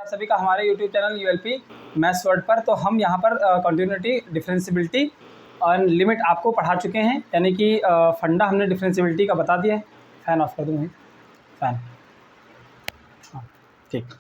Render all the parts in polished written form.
सभी का हमारे YouTube चैनल यूएलपी मैथ्स वर्ड पर। तो हम यहाँ पर कंटिन्यूटी, डिफरेंशियबिलिटी और लिमिट आपको पढ़ा चुके हैं, यानी कि फंडा हमने डिफरेंशियबिलिटी का बता दिया है। फ़ैन ऑफ कर दूँ भाई, फ़ैन, हाँ ठीक।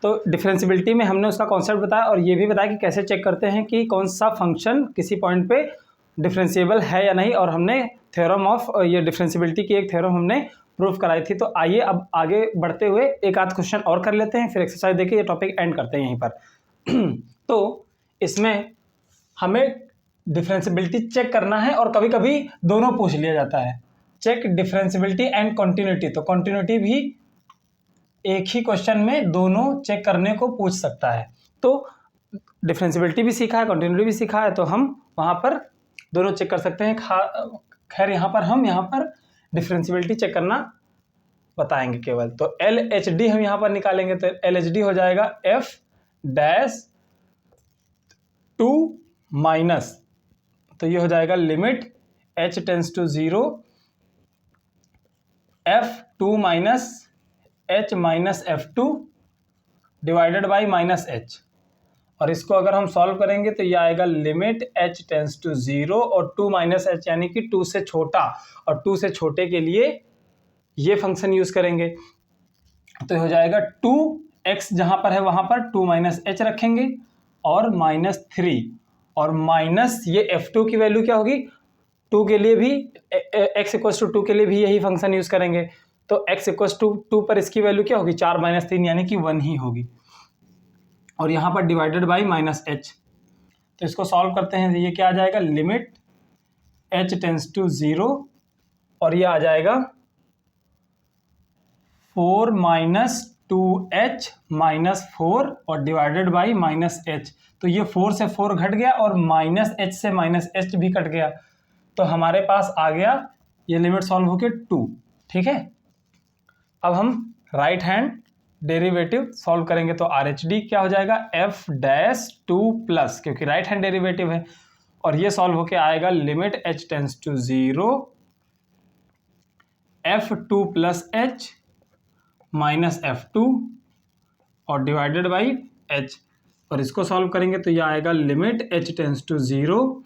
तो डिफरेंशियबिलिटी में हमने उसका कॉन्सेप्ट बताया और ये भी बताया कि कैसे चेक करते हैं कि कौन सा फंक्शन किसी पॉइंट पे डिफरेंशिएबल है या नहीं, और हमने थ्योरम ऑफ ये डिफरेंशियबिलिटी की एक थ्योरम हमने प्रूफ कराई थी। तो आइए अब आगे बढ़ते हुए एक आध क्वेश्चन और कर लेते हैं, फिर एक्सरसाइज देखिए, ये टॉपिक एंड करते हैं यहीं पर। तो इसमें हमें डिफरेंशियबिलिटी चेक करना है और कभी कभी दोनों पूछ लिया जाता है, चेक डिफरेंशियबिलिटी एंड कंटिन्यूटी। तो कंटिन्यूटी भी एक ही क्वेश्चन में दोनों चेक करने को पूछ सकता है। तो डिफरेंशियबिलिटी भी सीखा है, कंटिन्यूटी भी सीखा है, तो हम वहाँ पर दोनों चेक कर सकते हैं। खैर यहाँ पर डिफरेंशियबिलिटी चेक करना बताएंगे केवल। तो LHD हम यहाँ पर निकालेंगे, तो LHD हो जाएगा F-2 माइनस, तो ये हो जाएगा limit h tends to 0 F2 minus h minus F2 divided by minus h। और इसको अगर हम सॉल्व करेंगे तो ये आएगा लिमिट h टेंस टू 0 और 2 माइनस h, यानी कि 2 से छोटा, और 2 से छोटे के लिए ये फंक्शन यूज करेंगे। तो हो जाएगा 2x जहां पर है वहां पर 2 माइनस h रखेंगे और -3, और माइनस ये F2 की वैल्यू क्या होगी, 2 के लिए भी x इक्वल्स टू 2 के लिए भी यही फंक्शन यूज करेंगे। तो x इक्वल्स टू 2 पर इसकी वैल्यू क्या होगी, 4 माइनस 3 यानी कि 1 ही होगी, और यहाँ पर डिवाइडेड बाई माइनस h। तो इसको सॉल्व करते हैं, ये क्या आ जाएगा, लिमिट h टेंस टू 0 और ये आ जाएगा 4 माइनस 2h माइनस 4 और डिवाइडेड बाई माइनस h। तो ये 4 से 4 घट गया और माइनस h से माइनस h भी कट गया, तो हमारे पास आ गया ये लिमिट सॉल्व होके 2। ठीक है, अब हम राइट हैंड डेरिवेटिव सॉल्व करेंगे। तो RHD क्या हो जाएगा, F-2 प्लस, क्योंकि राइट हैंड डेरिवेटिव है, और ये सॉल्व होके आएगा limit h tends to 0 F2 plus h minus F2 और डिवाइडेड बाई h। और इसको सॉल्व करेंगे तो ये आएगा limit h tends to 0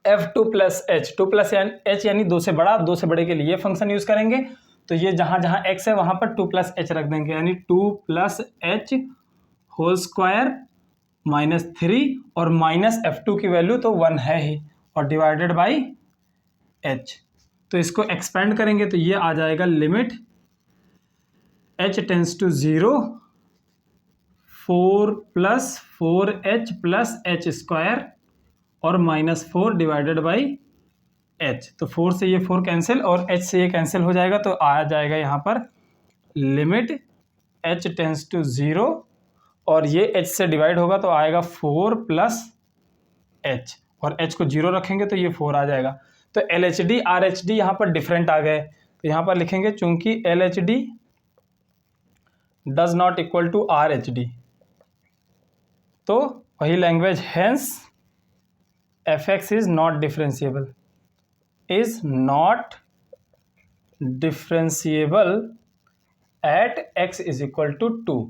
F2 plus h, 2 plus h यानी 2 से बड़ा, 2 से बड़े के लिए ये फंक्शन यूज करेंगे। तो ये जहां जहां x है वहां पर 2 प्लस h रख देंगे, यानी 2 plus h whole square minus 3, और माइनस F2 की वैल्यू तो 1 है ही, और डिवाइडेड बाई h। तो इसको एक्सपेंड करेंगे तो ये आ जाएगा limit h tends to 0 4 plus 4h plus h square और माइनस 4 डिवाइडेड बाई h। तो 4 से ये 4 कैंसिल और h से ये कैंसिल हो जाएगा, तो आ जाएगा यहाँ पर लिमिट h टेंस टू 0 और ये h से डिवाइड होगा तो आएगा 4 प्लस h, और h को 0 रखेंगे तो ये 4 आ जाएगा। तो LHD RHD यहाँ पर डिफरेंट आ गए, तो यहाँ पर लिखेंगे चूंकि LHD does not equal to RHD, तो वही language, hence fx is not differentiable, is not differentiable at x is equal to 2।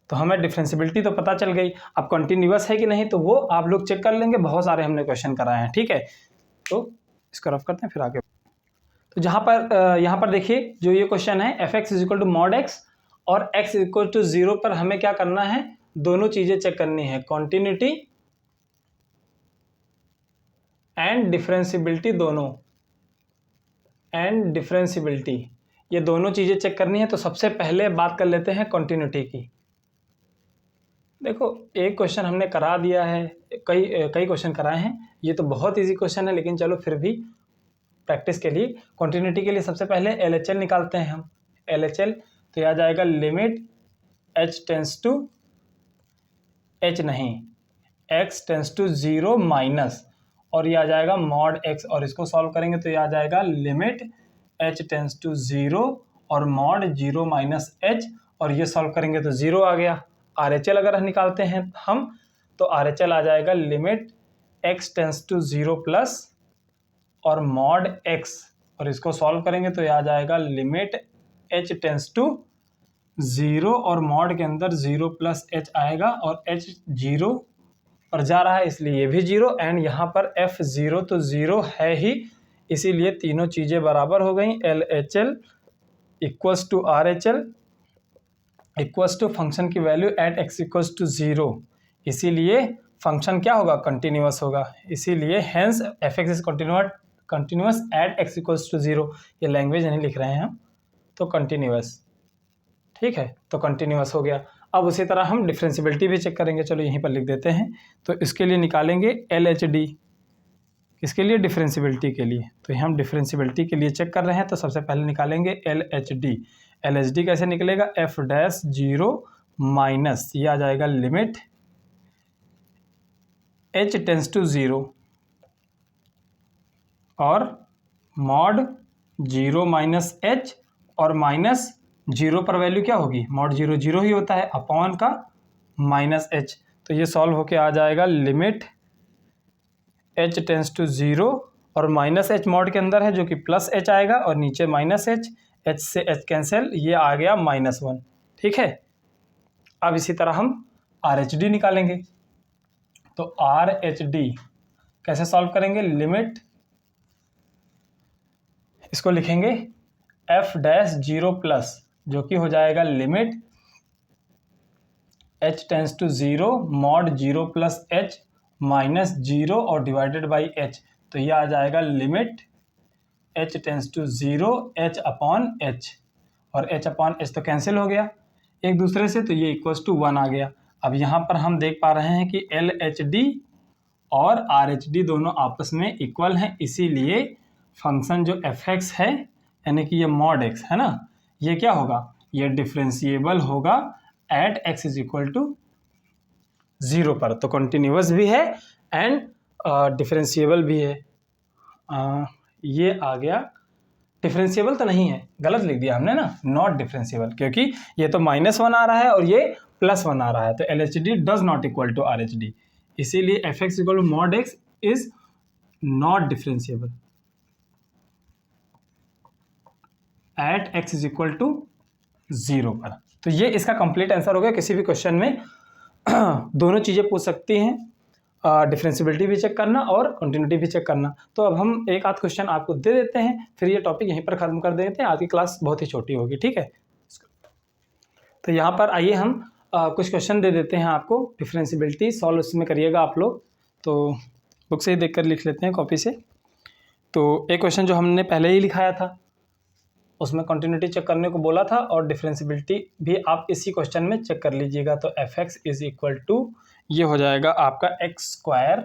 तो हमें डिफरेंशियबिलिटी तो पता चल गई, अब कंटिन्यूअस है कि नहीं तो वो आप लोग चेक कर लेंगे, बहुत सारे हमने क्वेश्चन कराए हैं। ठीक है, तो इसको रफ करते हैं फिर आगे। तो जहाँ पर यहाँ पर देखिए जो ये क्वेश्चन है, fx is equal to mod x और x इक्वल टू 0 पर हमें क्या करना है, दोनों चीजें चेक करनी है, कंटिन्यूटी एंड डिफरेंशियबिलिटी, दोनों एंड डिफरेंशियबिलिटी, ये दोनों चीजें चेक करनी है। तो सबसे पहले बात कर लेते हैं कंटिन्यूटी की। देखो एक क्वेश्चन हमने करा दिया है, कई क्वेश्चन कराए हैं, ये तो बहुत इजी क्वेश्चन है, लेकिन चलो फिर भी प्रैक्टिस के लिए कंटिन्यूटी के लिए सबसे पहले LHL निकालते हैं हम। LHL तो यह आ जाएगा limit h tends to h नहीं x टेंस टू 0 माइनस, और ये आ जाएगा मॉड x, और इसको सॉल्व करेंगे तो ये आ जाएगा लिमिट h टेंस टू 0 और मॉड 0 माइनस h, और ये सॉल्व करेंगे तो 0 आ गया। RHL अगर निकालते हैं हम तो RHL आ जाएगा limit x tends to 0 plus और मॉड x, और इसको सॉल्व करेंगे तो ये आ जाएगा limit h tends to zero और मॉड के अंदर ज़ीरो प्लस एच आएगा और एच जीरो पर जा रहा है इसलिए ये भी जीरो, एंड यहाँ पर एफ ज़ीरो तो ज़ीरो है ही, इसीलिए तीनों चीज़ें बराबर हो गई। L H L equals to R H L equals to function की value at x equals to zero, इसीलिए फंक्शन क्या होगा, कंटिन्यूअस होगा, इसीलिए hence f x is continuous at x equals to zero. ये लैंग्वेज नहीं लिख रहे हैं हम, तो कंटिन्यूअस, ठीक है, तो कंटिन्यूअस हो गया। अब उसी तरह हम डिफरेंशियबिलिटी भी चेक करेंगे, चलो यहीं पर लिख देते हैं। तो इसके लिए निकालेंगे एल एच डी, किसके लिए, डिफरेंशियबिलिटी के लिए। तो हम डिफरेंशियबिलिटी के लिए चेक कर रहे हैं, तो सबसे पहले निकालेंगे L H D. L H D कैसे निकलेगा, एफ डैश जीरो माइनस, ये आ जाएगा limit h tends to zero और मॉड जीरो माइनस एच, और माइनस जीरो पर वैल्यू क्या होगी, मॉड जीरो जीरो ही होता है, अपॉन का माइनस एच। तो ये सॉल्व होके आ जाएगा limit h tends to zero और माइनस एच मॉड के अंदर है जो कि प्लस एच आएगा, और नीचे माइनस एच, एच से एच कैंसिल, ये आ गया माइनस वन, ठीक है। अब इसी तरह हम आर एच डी निकालेंगे। तो आर एच डी कैसे सॉल्व करेंगे, लिमिट, इसको लिखेंगे एफ डैश जीरो प्लस, जो कि हो जाएगा limit h tends to zero mod zero plus h minus zero और डिवाइडेड बाई एच, तो ये आ जाएगा limit h tends to zero h upon h, और एच अपॉन एच तो कैंसिल हो गया एक दूसरे से, तो ये इक्वल्स टू वन आ गया। अब यहाँ पर हम देख पा रहे हैं कि एल एच डी और आर एच डी दोनों आपस में इक्वल हैं, इसीलिए फंक्शन जो एफ एक्स है, यानी कि ये मॉड एक्स है ना, ये क्या होगा, ये डिफरेंशिएबल होगा at x is equal to zero पर, तो कंटिन्यूअस भी है एंड डिफरेंशिएबल भी है। ये आ गया, डिफरेंशिएबल तो नहीं है, गलत लिख दिया हमने ना, नॉट डिफरेंशिएबल, क्योंकि ये तो माइनस वन आ रहा है और ये प्लस वन आ रहा है, तो L H D does not equal to R H D, इसीलिए f x equal to mod x is not differentiable at x is equal to zero पर। तो ये इसका कंप्लीट आंसर हो गया। किसी भी क्वेश्चन में दोनों चीज़ें पूछ सकती हैं, डिफरेंशियबिलिटी भी चेक करना और कंटिन्यूटी भी चेक करना। तो अब हम एक आध क्वेश्चन आपको दे देते हैं, फिर ये टॉपिक यहीं पर ख़त्म कर देते हैं, आज की क्लास बहुत ही छोटी होगी, ठीक है। तो यहाँ पर आइए हम कुछ क्वेश्चन दे देते हैं आपको, डिफरेंशियबिलिटी सॉल्व उसमें करिएगा आप लोग, तो बुक से ही देख कर लिख लेते हैं, कॉपी से। तो एक क्वेश्चन जो हमने पहले ही लिखाया था, उसमें कंटिन्यूटी चेक करने को बोला था, और डिफरेंशियबिलिटी भी आप इसी क्वेश्चन में चेक कर लीजिएगा। तो f x is equal to, ये हो जाएगा आपका x square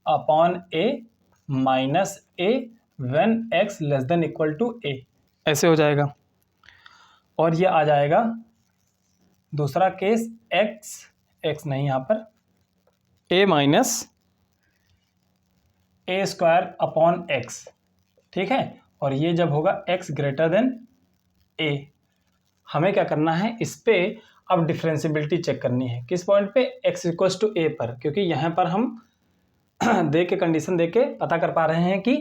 upon a minus a when x less than equal to a, ऐसे हो जाएगा। और ये आ जाएगा दूसरा केस, एक्स नहीं, यहाँ पर ए माइनस ए स्क्वायर अपॉन एक्स, ठीक है। और ये जब होगा x ग्रेटर देन a, हमें क्या करना है, इस पे अब डिफरेंशियबिलिटी चेक करनी है, किस पॉइंट पे, x इक्वल्स टू a पर, क्योंकि यहाँ पर हम दे के कंडीशन दे के पता कर पा रहे हैं कि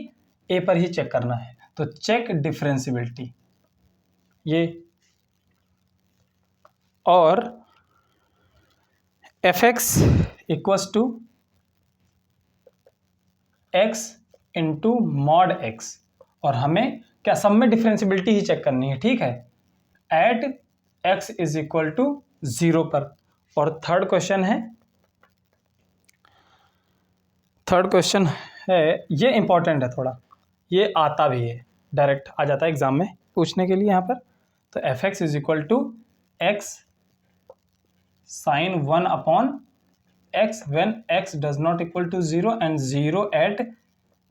a पर ही चेक करना है। तो चेक डिफरेंशियबिलिटी ये, और f x equals to x into mod x, और हमें क्या, सब में डिफरेंशियबिलिटी ही चेक करनी है, ठीक है, at x is equal to zero पर। और थर्ड क्वेश्चन है, ये इंपॉर्टेंट है थोड़ा, ये आता भी है, डायरेक्ट आ जाता है एग्जाम में पूछने के लिए यहाँ पर। तो f x is equal to x sine one upon x when x does not equal to zero and zero at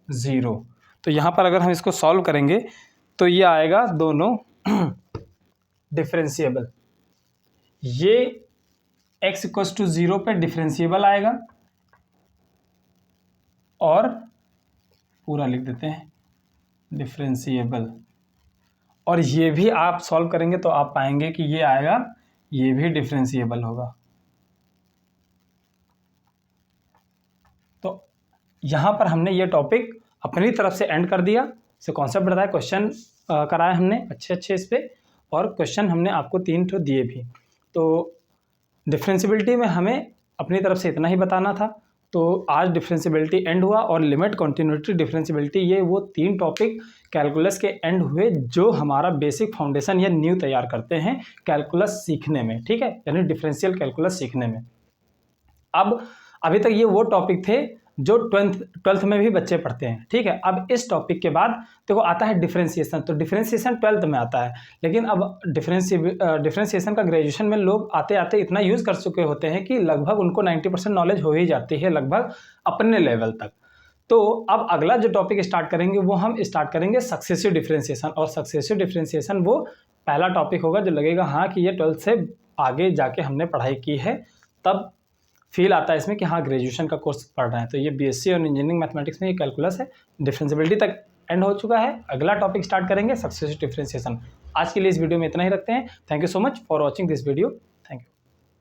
zero. तो यहाँ पर अगर हम इसको सॉल्व करेंगे तो ये आएगा दोनों डिफरेंशिएबल, ये x इक्वल्स टू ज़ीरो पे डिफरेंशिएबल आएगा, और पूरा लिख देते हैं डिफरेंशिएबल, और ये भी आप सॉल्व करेंगे तो आप पाएंगे कि ये आएगा, ये भी डिफरेंशिएबल होगा। तो यहाँ पर हमने ये टॉपिक अपनी तरफ से एंड कर दिया, से कॉन्सेप्ट बताया, क्वेश्चन कराया हमने अच्छे इस पे, और क्वेश्चन हमने आपको 3 तो दिए भी। तो डिफरेंशियबिलिटी में हमें अपनी तरफ से इतना ही बताना था। तो आज डिफरेंशियबिलिटी एंड हुआ और लिमिट, कॉन्टिन्यूटी, डिफरेंशियबिलिटी, ये वो 3 टॉपिक कैलकुलस के एंड हुए जो हमारा बेसिक फाउंडेशन या नींव तैयार करते हैं कैलकुलस सीखने में, ठीक है, यानी डिफरेंशियल कैलकुलस सीखने में। अब अभी तक ये वो टॉपिक थे जो 12th में भी बच्चे पढ़ते हैं, ठीक है। अब इस टॉपिक के बाद देखो आता है डिफरेंशिएशन। तो डिफरेंशिएशन 12th में आता है, लेकिन अब डिफरेंशिएशन का ग्रेजुएशन में लोग आते आते इतना यूज़ कर चुके होते हैं कि लगभग उनको 90% नॉलेज हो ही जाती है लगभग अपने लेवल तक। तो अब अगला जो टॉपिक स्टार्ट करेंगे वो हम स्टार्ट करेंगे सक्सेसिव डिफरेंशिएशन। और सक्सेसिव डिफरेंशिएशन वो पहला टॉपिक होगा जो लगेगा हाँ कि ये 12th से आगे जाके हमने पढ़ाई की है, तब फील आता है इसमें कि हाँ ग्रेजुएशन का कोर्स पढ़ रहे हैं। तो ये बीएससी और इंजीनियरिंग मैथमेटिक्स में ये कैलकुलस है। डिफरेंशियबिलिटी तक एंड हो चुका है, अगला टॉपिक स्टार्ट करेंगे सक्सेसिव डिफरेंशिएशन। आज के लिए इस वीडियो में इतना ही रखते हैं। Thank you so much for watching this video.